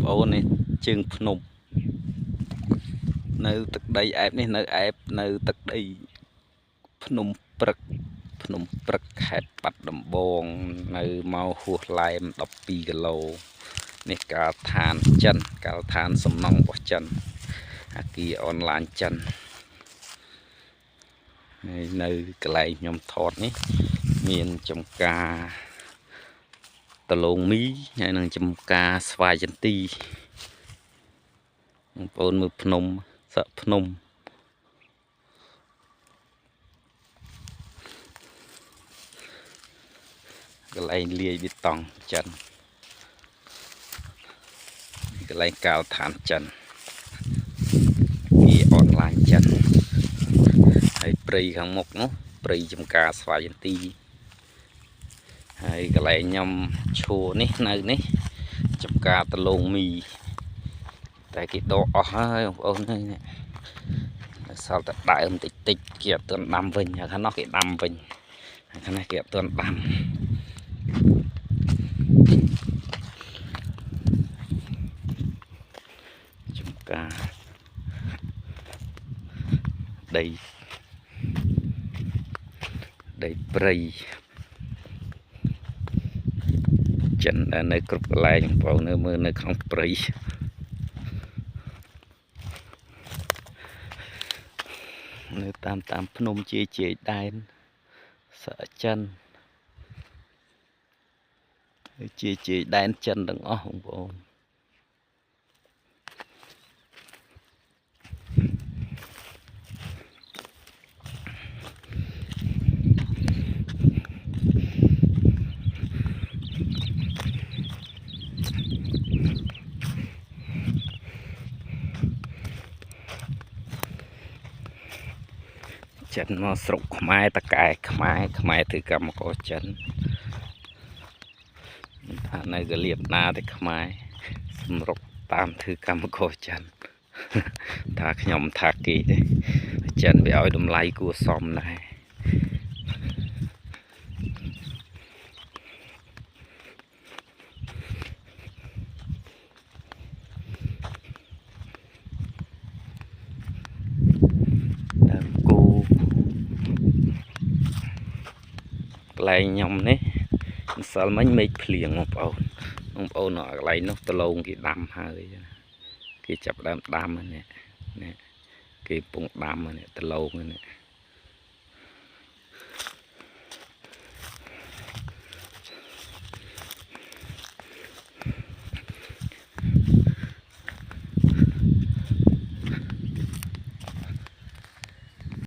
អូននេះជើងភ្នំនៅទឹកដីអែបនេះនៅអែបនៅទឹកដីភ្នំព្រឹកខេត្តបាត់ដំបងនៅមកហួសឡែម12 គីឡូនេះកាលឋានចិនកាលឋានសំណង់របស់ចិនអាគារអនឡាញចិននៅកន្លែងខ្ញុំថតនេះមានចំការដលងមីហើយនឹងចំការស្វាយចន្ទីបងប្អូនមើលភ្នំសក់ភ្នំកន្លែងលាយបេតុងចិនកន្លែងកាលឋានចិនពីអនឡាញចិនហើយព្រៃខាងមុខនោះព្រៃចំការស្វាយចន្ទីហើយកន្លែងខ្ញុំឈួរនេះនៅនេះចំការដលងមីតែគេដកអស់ហើយបងប្អូននេះសល់តែដើមតិចគេអត់ទាន់ដាំវិញហើយខាងនោះគេដាំវិញហើយខាងនេះគេអត់ទាន់ដាំចំការដីព្រៃចិននៅគ្រប់កន្លែងបងប្អូនមើលនៅក្នុងព្រៃនៅតាមភ្នំជាដែនសក់ចិនជាដែនចិនទាំងអស់បងប្អូនចិនមកស្រុកខ្មែរតកែខ្មែរធ្វើកម្មករចិនថានៅកលៀបណាតែខ្មែរសម្រុកតាមធ្វើកម្មករចិនថាខ្ញុំថាគេទេចិនវាឲ្យតម្លៃគួរសមដែរកន្លែងខ្ញុំនេះម្សិលមិញមេឃភ្លៀងបងប្អូនកន្លែងនោះដលងគេដាំហើយគេចាប់ដើមដាំនេះគេពងដាំនេះដលងនេះ